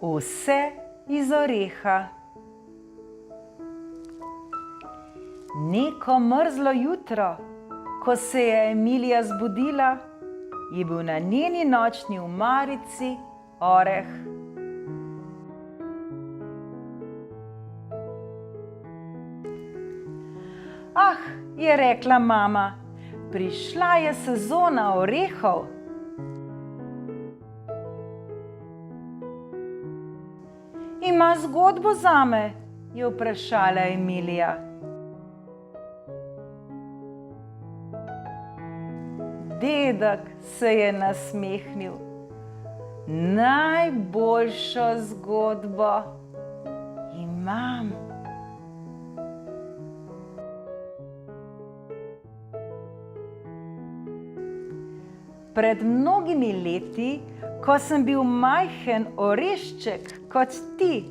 Vse iz oreha. Neko mrzlo jutro, ko se je Emilija zbudila, je bil na njeni nočni omarici oreh. Ah, je rekla mama, prišla je sezona orehov. Ima zgodbo zame, je vprašala Emilija. Dedek se je nasmehnil. Najboljšo zgodbo imam. Pred mnogimi leti, ko sem bil majhen orešček kot ti,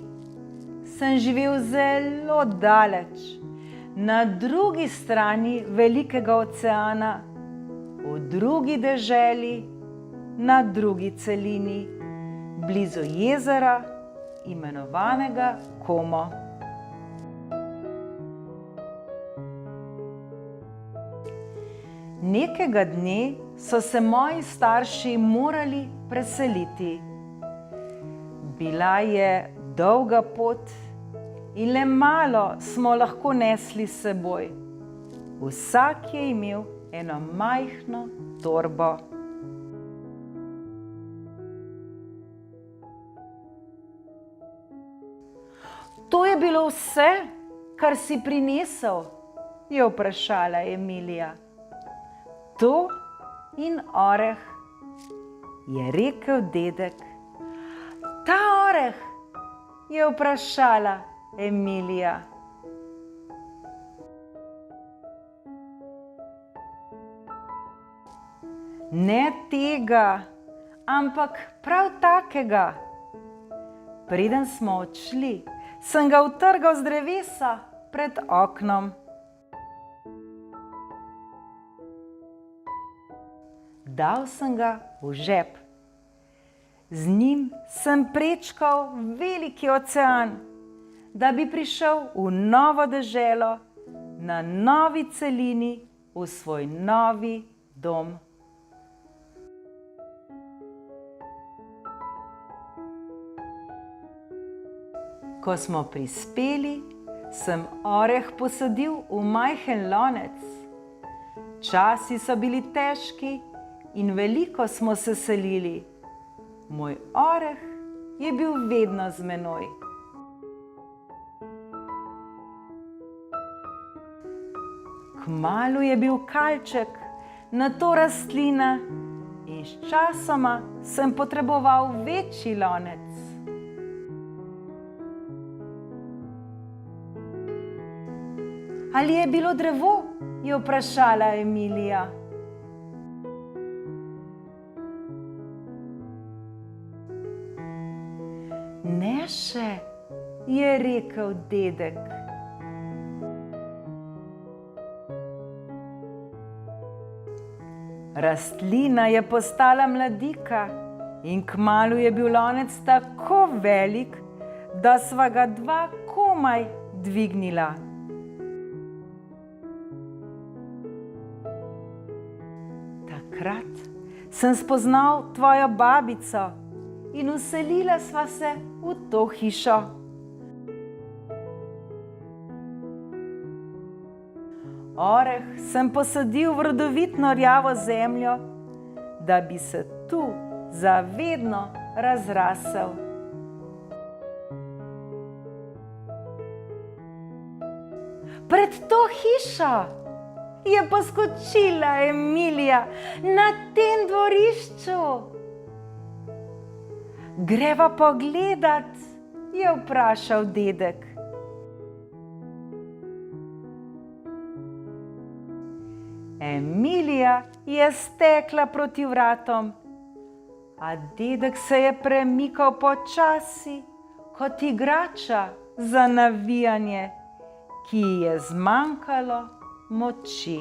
sem živel zelo daleč, na drugi strani velikega oceana, v drugi deželi, na drugi celini, blizu jezera, imenovanega Como. Nekega dne so se moji starši morali preseliti. Bila je dolga pot in le malo smo lahko nesli s seboj. Vsak je imel eno majhno torbo. To je bilo vse, kar si prinesel, je vprašala Emilija. To in oreh, je rekel dedek. Ta oreh, je vprašala Emilija. Ne tega, ampak prav takega. Preden smo odšli, sem ga utrgal z drevesa pred oknom. Dal sem ga v žep. Z njim sem prečkal veliki ocean, da bi prišel v novo deželo, na novi celini, v svoj novi dom. Ko smo prispeli, sem oreh posadil v majhen lonec. Časi so bili težki in veliko smo se selili. Moj oreh je bil vedno z menoj. Kmalu je bil kalček, nato rastlina in sčasoma sem potreboval večji lonec. Ali je bilo drevo, je vprašala Emilija. Ne še, je rekel dedek. Rastlina je postala mladika in kmalu je bil lonec tako velik, da sva ga dva komaj dvignila. Takrat sem spoznal tvojo babico in vselila sva se v to hišo. Oreh sem posadil v rodovitno rjavo zemljo, da bi se tu zavedno razrasel. Pred to hišo je poskočila Emilija na tem dvorišču. Greva pogledat, je vprašal dedek. Emilija je stekla proti vratom, a dedek se je premikal počasi, kot igrača za navijanje, ki ji je zmanjkalo moči.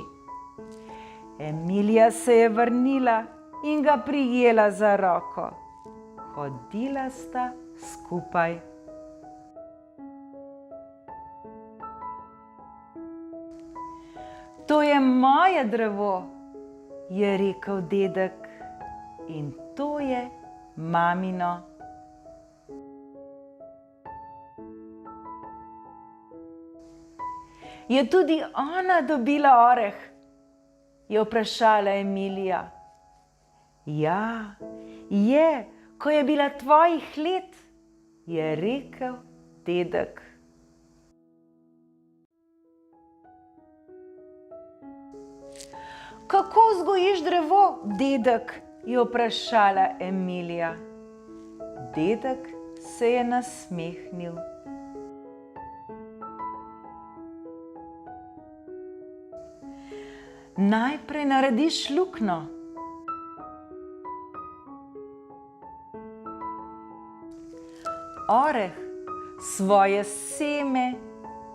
Emilija se je vrnila in ga prijela za roko. Hodila sta skupaj. To je moje drevo, je rekel dedek, in to je mamino. Je tudi ona dobila oreh? Je vprašala Emilija. Ja, je, ko je bila tvojih let, je rekel dedek. Kako vzgojiš drevo, dedek? Je vprašala Emilija. Dedek se je nasmehnil. Najprej narediš luknjo. Oreh, svoje seme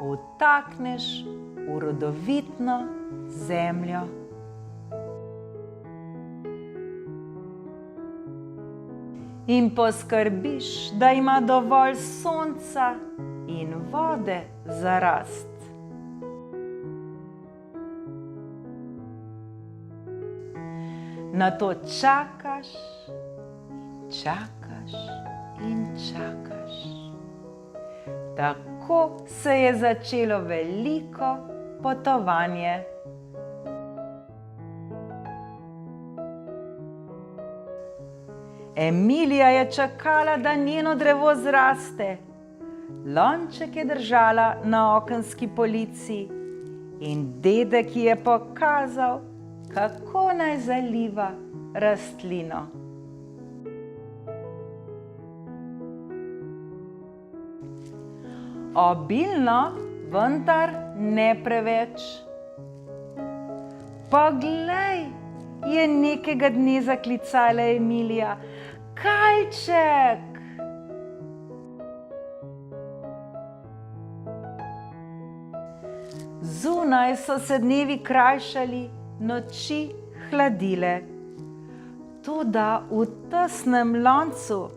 vtakneš v rodovitno zemljo. In poskrbiš, da ima dovolj sonca in vode za rast. Nato čakaš, čakaš in čakaš. Tako se je začelo veliko potovanje. Emilija je čakala, da njeno drevo zraste. Lonček je držala na okenski polici in dedek ji je pokazal, kako naj zaliva rastlino. Obilno, vendar ne preveč. Poglej, je nekega dne zaklicala Emilija. Kalček! Zunaj so se dnevi krajšali, noči hladile. Toda v tesnem loncu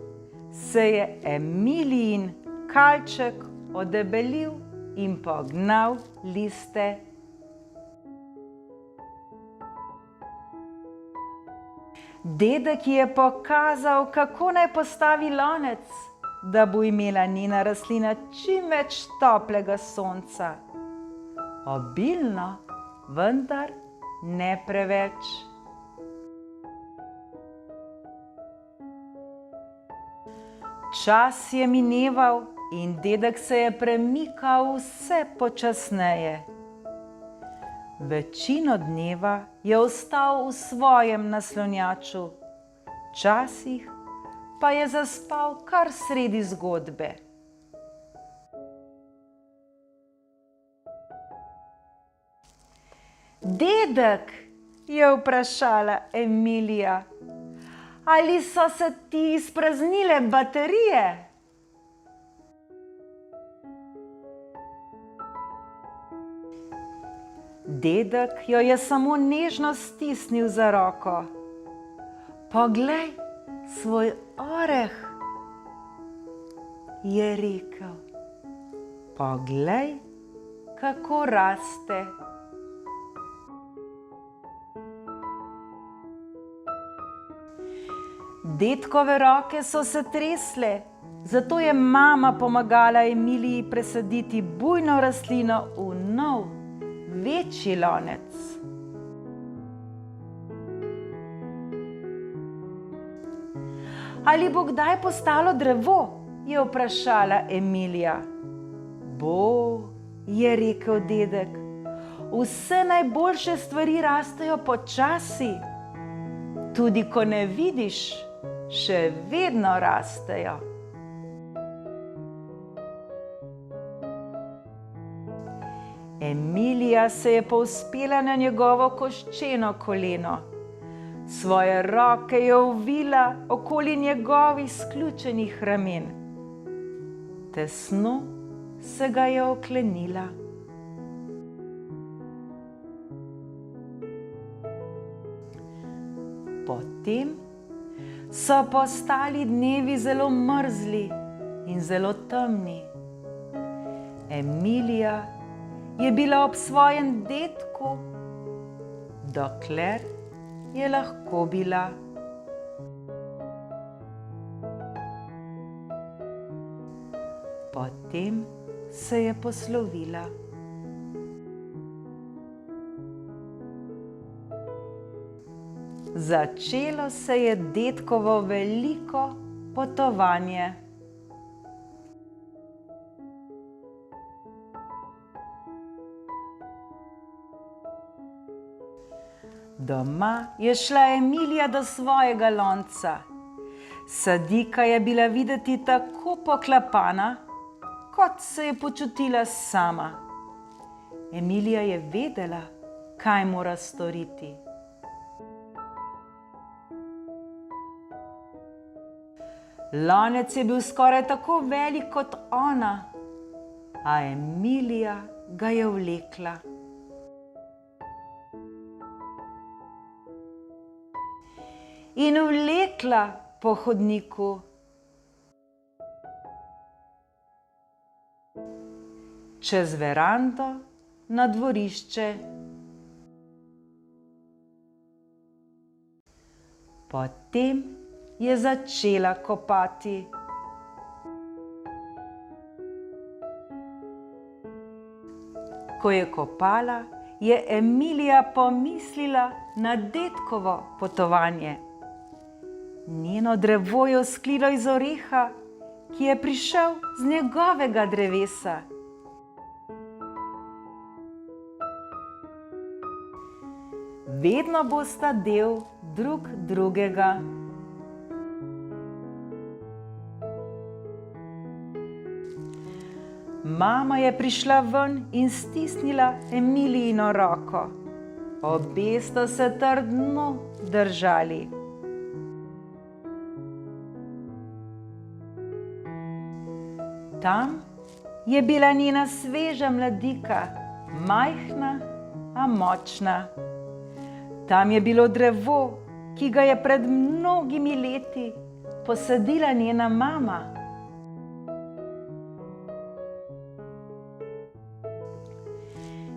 se je Emilijin kalček odebelil in pognal liste. Dedek ji je pokazal, kako naj postavi lonec, da bo imela njena rastlina čim več toplega sonca. Obilno, vendar ne preveč. Čas je mineval in dedek se je premikal vse počasneje. Večino dneva je ostal v svojem naslonjaču, včasih pa je zaspal kar sredi zgodbe. Dedek, je vprašala Emilija, ali so se ti izpraznile baterije? Dedek jo je samo nežno stisnil za roko. Poglej, svoj oreh, je rekel. Poglej, kako raste. Dedkove roke so se tresle, zato je mama pomagala Emiliji presaditi bujno rastlino v nov, večji lonec. Ali bo kdaj postalo drevo? Je vprašala Emilija. Bo, je rekel dedek. Vse najboljše stvari rastejo počasi. Tudi ko ne vidiš, še vedno rastejo. Emilija se je povzpela na njegovo koščeno koleno. Svoje roke je ovila okoli njegovih sključenih ramen. Tesno se ga je oklenila. Potem so postali dnevi zelo mrzli in zelo temni. Emilija je bila ob svojem dedku, dokler je lahko bila. Potem se je poslovila. Začelo se je dedkovo veliko potovanje. Doma je šla Emilija do svojega lonca. Sadika je bila videti tako poklapana, kot se je počutila sama. Emilija je vedela, kaj mora storiti. Lonec je bil skoraj tako velik kot ona, a Emilija ga je vlekla. In vlekla po hodniku. Čez verando na dvorišče. Potem je začela kopati. Ko je kopala, je Emilija pomislila na dedkovo potovanje. Njeno drevo je vzklilo iz oreha, ki je prišel z njegovega drevesa. Vedno bosta del drug drugega. Mama je prišla ven in stisnila Emilijino roko. Obe sta se trdno držali. Tam je bila njena sveža mladika, majhna, a močna. Tam je bilo drevo, ki ga je pred mnogimi leti posadila njena mama.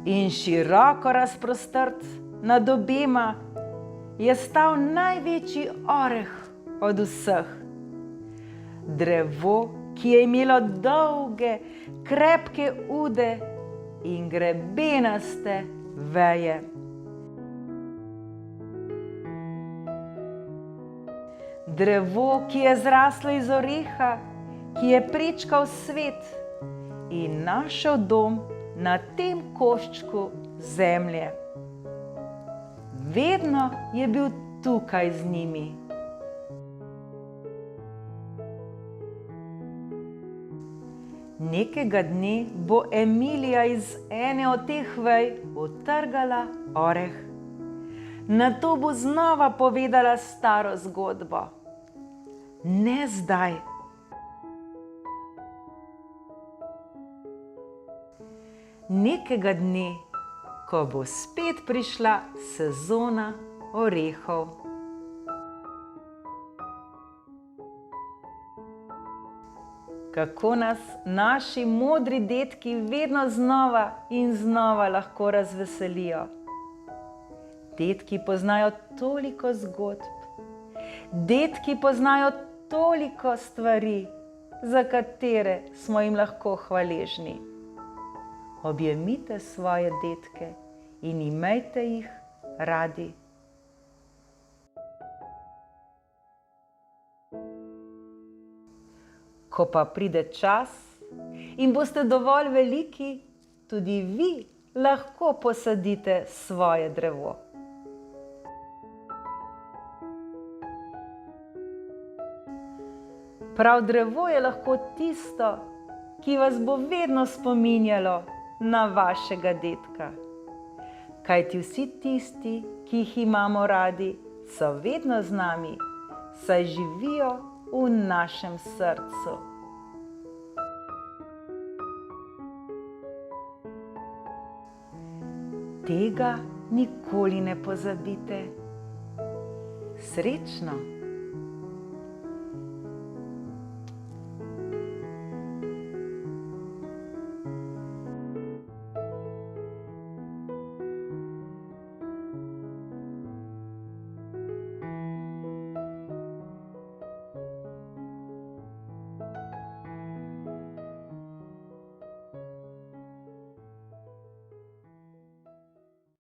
In široko razprostrt nad obema je stal največji oreh od vseh. Drevo, ki je imelo dolge, krepke ude in grebenaste veje. Drevo, ki je zraslo iz oreha, ki je prečkal svet in našel dom na tem koščku zemlje. Vedno je bil tukaj z njimi. Nekega dne bo Emilija iz ene od teh vej utrgala oreh. Nato bo znova povedala staro zgodbo. Ne zdaj. Nekega dne, ko bo spet prišla sezona orehov. Kako nas naši modri dedki vedno znova in znova lahko razveselijo. Dedki poznajo toliko zgodb. Dedki poznajo toliko stvari, za katere smo jim lahko hvaležni. Objemite svoje dedke in imejte jih radi. Ko pa pride čas in boste dovolj veliki, tudi vi lahko posadite svoje drevo. Prav drevo je lahko tisto, ki vas bo vedno spominjalo na vašega dedka. Kajti vsi tisti, ki jih imamo radi, so vedno z nami, saj živijo v našem srcu. Tega nikoli ne pozabite. Srečno!